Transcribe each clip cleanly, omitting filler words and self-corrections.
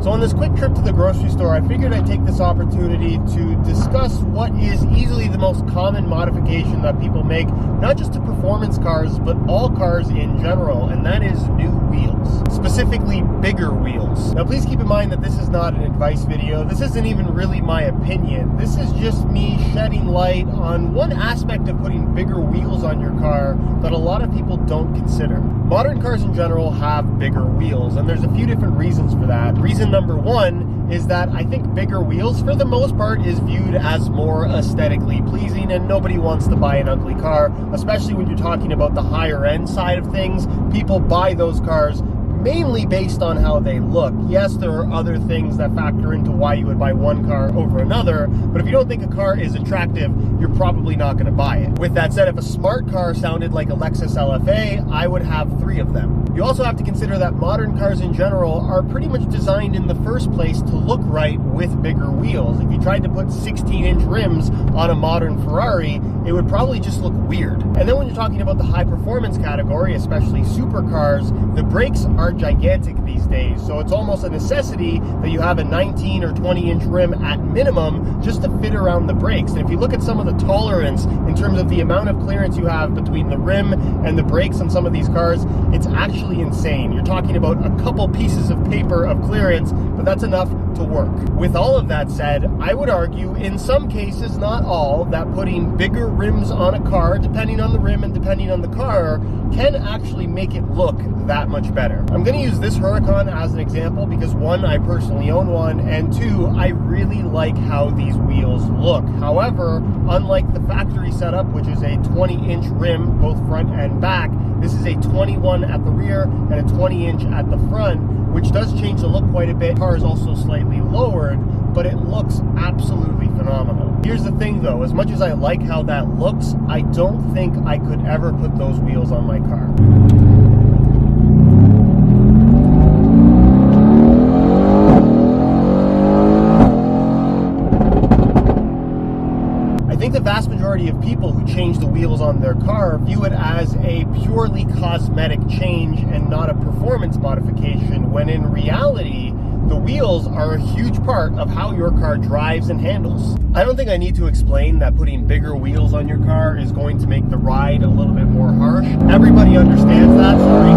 So on this quick trip to the grocery store, I figured I'd take this opportunity to discuss what is easily the most common modification that people make, not just to performance cars, but all cars in general, and that is new wheels, specifically bigger wheels. Now please keep in mind that this is not an advice video. This isn't even really my opinion. This is just me shedding light on one aspect of putting bigger wheels on your car that a lot of people don't consider. Modern cars in general have bigger wheels, and there's a few different reasons for that. Reason number one is that I think bigger wheels, for the most part, is viewed as more aesthetically pleasing, and nobody wants to buy an ugly car, especially when you're talking about the higher end side of things. People buy those cars mainly based on how they look. Yes, there are other things that factor into why you would buy one car over another, but if you don't think a car is attractive, you're probably not going to buy it. With that said, if a smart car sounded like a Lexus LFA, I would have 3 of them. You also have to consider that modern cars in general are pretty much designed in the first place to look right with bigger wheels. If you tried to put 16-inch rims on a modern Ferrari, it would probably just look weird. And then when you're talking about the high performance category, especially supercars, the brakes are gigantic these days, so it's almost a necessity that you have a 19 or 20-inch rim at minimum just to fit around the brakes. And if you look at some of the tolerance in terms of the amount of clearance you have between the rim and the brakes on some of these cars, it's actually insane. You're talking about a couple pieces of paper of clearance, but that's enough to work. With all of that said, I would argue, in some cases, not all, that putting bigger rims on a car, depending on the rim and depending on the car, can actually make it look that much better. I'm going to use this Huracan as an example because 1, I personally own one, and 2, I really like how these wheels look. However, unlike the factory setup, which is a 20-inch rim, both front and back, this is a 21 at the rear and a 20-inch at the front, which does change the look quite a bit. The car is also slightly lowered, but it looks absolutely phenomenal. Here's the thing though, as much as I like how that looks, I don't think I could ever put those wheels on my car. I think the vast majority of people who change the wheels on their car view it as a purely cosmetic change and not a performance modification, when in reality, the wheels are a huge part of how your car drives and handles. I don't think I need to explain that putting bigger wheels on your car is going to make the ride a little bit more harsh. Everybody understands that, sorry.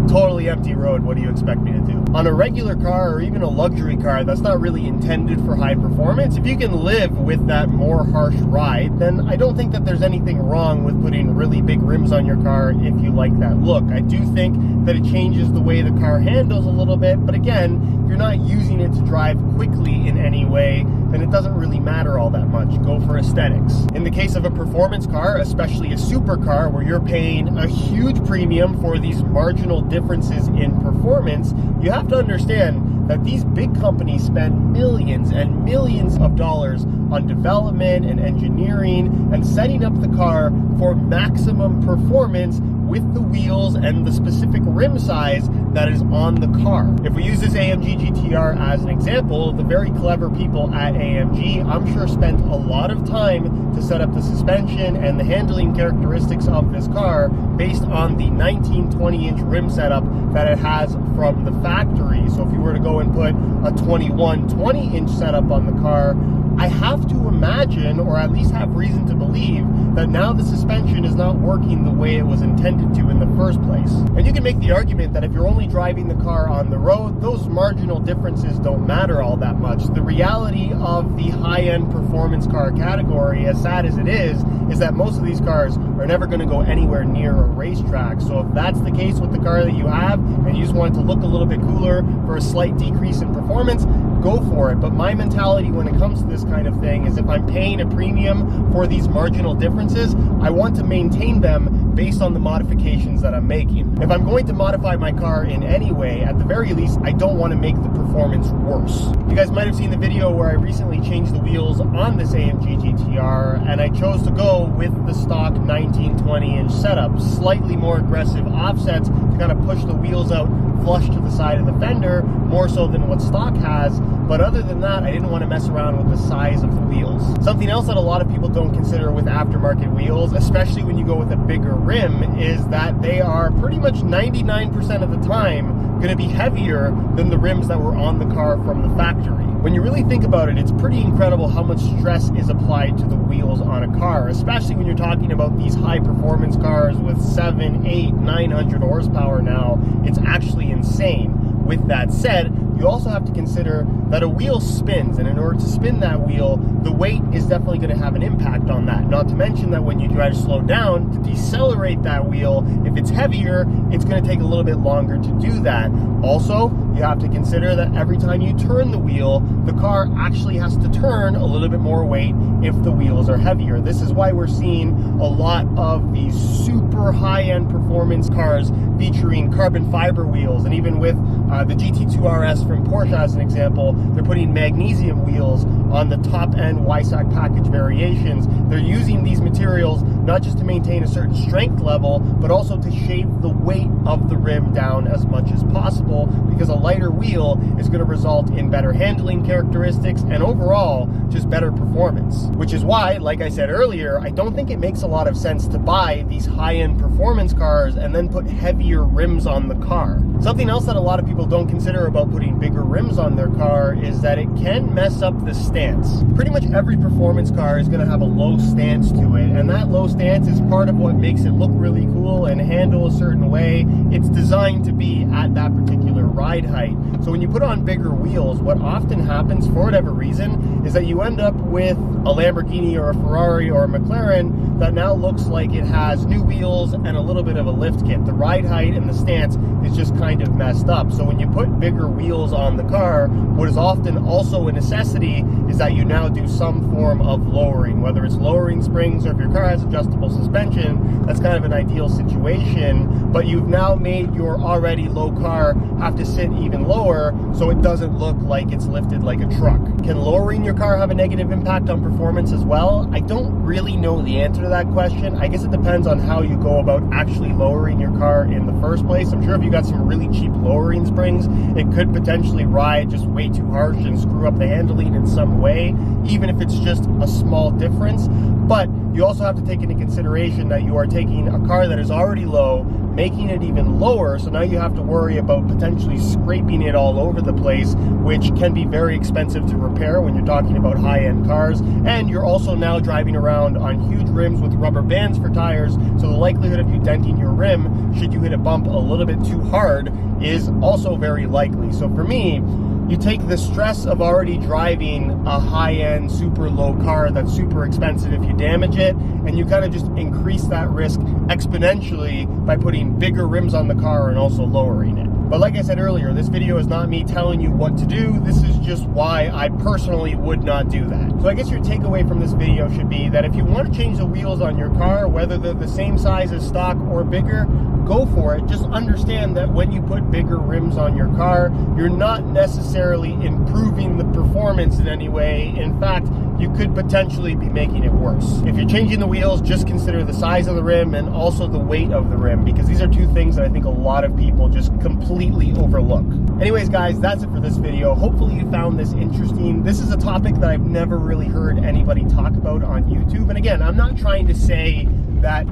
Totally empty road, what do you expect me to do? On a regular car or even a luxury car that's not really intended for high performance, if you can live with that more harsh ride, then I don't think that there's anything wrong with putting really big rims on your car if you like that look. I do think that it changes the way the car handles a little bit, but again, if you're not using it to drive quickly in any way, then it doesn't really matter all that much. Go for aesthetics. In the case of a performance car, especially a supercar, where you're paying a huge premium for these marginal differences in performance, you have to understand that these big companies spend millions and millions of dollars on development and engineering and setting up the car for maximum performance with the wheels and the specific rim size that is on the car. If we use this AMG GTR as an example, the very clever people at AMG, I'm sure, spent a lot of time to set up the suspension and the handling characteristics of this car based on the 19-20-inch rim setup that it has from the factory. So if you were to go and put a 21-20-inch setup on the car, I have to imagine, or at least have reason to believe, that now the suspension is not working the way it was intended to in the first place. And you can make the argument that if you're only driving the car on the road, those marginal differences don't matter all that much. The reality of the high-end performance car category, as sad as it is that most of these cars are never going to go anywhere near a racetrack. So if that's the case with the car that you have, and you just want it to look a little bit cooler for a slight decrease in performance, go for it. But my mentality when it comes to this kind of thing is if I'm paying a premium for these marginal differences, I want to maintain them based on the modifications that I'm making. If I'm going to modify my car in any way, at the very least, I don't want to make the performance worse. You guys might have seen the video where I recently changed the wheels on this AMG GTR, and I chose to go with the stock 19-20-inch setup, slightly more aggressive offsets to kind of push the wheels out flush to the side of the fender, more so than what stock has. But other than that, I didn't want to mess around with the size of the wheels. Something else that a lot of people don't consider with aftermarket wheels, especially when you go with a bigger rim, is that they are pretty much 99% of the time going to be heavier than the rims that were on the car from the factory. When you really think about it, it's pretty incredible how much stress is applied to the wheels on a car, especially when you're talking about these high performance cars with 7, 8, 900 horsepower now. It's actually insane. With that said, you also have to consider that a wheel spins, and in order to spin that wheel, the weight is definitely going to have an impact on that. Not to mention that when you try to slow down, to decelerate that wheel, if it's heavier, it's going to take a little bit longer to do that. Also, you have to consider that every time you turn the wheel, the car actually has to turn a little bit more weight if the wheels are heavier. This is why we're seeing a lot of these super high-end performance cars featuring carbon fiber wheels, and even with the GT2 RS from Porsche as an example, they're putting magnesium wheels on the top-end YSAC package variations. They're using these materials not just to maintain a certain strength level, but also to shave the weight of the rim down as much as possible, because a lighter wheel is going to result in better handling characteristics and overall just better performance. Which is why, like I said earlier, I don't think it makes a lot of sense to buy these high-end performance cars and then put heavier rims on the car. Something else that a lot of people don't consider about putting bigger rims on their car is that it can mess up the stance. Pretty much every performance car is going to have a low stance to it, and that low stance is part of what makes it look really cool and handle a certain way. It's designed to be at that particular ride height. So when you put on bigger wheels, what often happens for whatever reason is that you end up with a Lamborghini or a Ferrari or a McLaren that now looks like it has new wheels and a little bit of a lift kit. The ride height and the stance is just kind of messed up. So when you put bigger wheels on the car, what is often also a necessity is that you now do some form of lowering, whether it's lowering springs or if your car has adjustable suspension. That's kind of an ideal situation, but you've now made your already low car have to sit even lower so it doesn't look like it's lifted like a truck. Can lowering your car have a negative impact on performance as well? I don't really know the answer to that question. I guess it depends on how you go about actually lowering your car in the first place. I'm sure if you got some really cheap lowering springs, it could potentially ride just way too harsh and screw up the handling in some way, even if it's just a small difference. But you also have to take into consideration that you are taking a car that is already low, making it even lower, so now you have to worry about potentially scraping it all over the place, which can be very expensive to repair when you're talking about high-end cars. And you're also now driving around on huge rims with rubber bands for tires, so the likelihood of you denting your rim should you hit a bump a little bit too hard is also very likely. So for me, you take the stress of already driving a high-end, super low car that's super expensive if you damage it, and you kind of just increase that risk exponentially by putting bigger rims on the car and also lowering it. But like I said earlier, this video is not me telling you what to do. This is just why I personally would not do that. So I guess your takeaway from this video should be that if you want to change the wheels on your car, whether they're the same size as stock or bigger, go for it. Just understand that when you put bigger rims on your car, you're not necessarily improving the performance in any way. In fact, you could potentially be making it worse. If you're changing the wheels, just consider the size of the rim and also the weight of the rim, because these are two things that I think a lot of people just completely overlook. Anyways, guys, that's it for this video. Hopefully you found this interesting. This is a topic that I've never really heard anybody talk about on YouTube. And again, I'm not trying to say that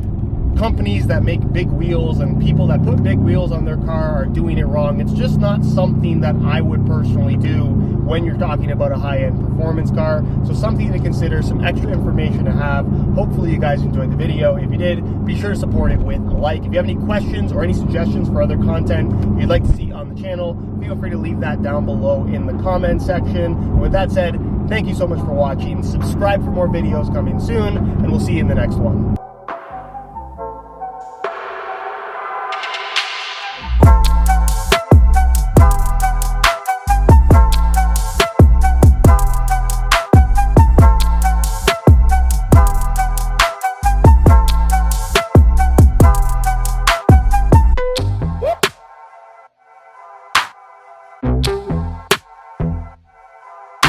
companies that make big wheels and people that put big wheels on their car are doing it wrong. It's just not something that I would personally do when you're talking about a high-end performance car. So something to consider, some extra information to have. Hopefully you guys enjoyed the video. If you did, be sure to support it with a like. If you have any questions or any suggestions for other content you'd like to see on the channel, feel free to leave that down below in the comment section. And with that said, thank you so much for watching. Subscribe for more videos coming soon, and we'll see you in the next one.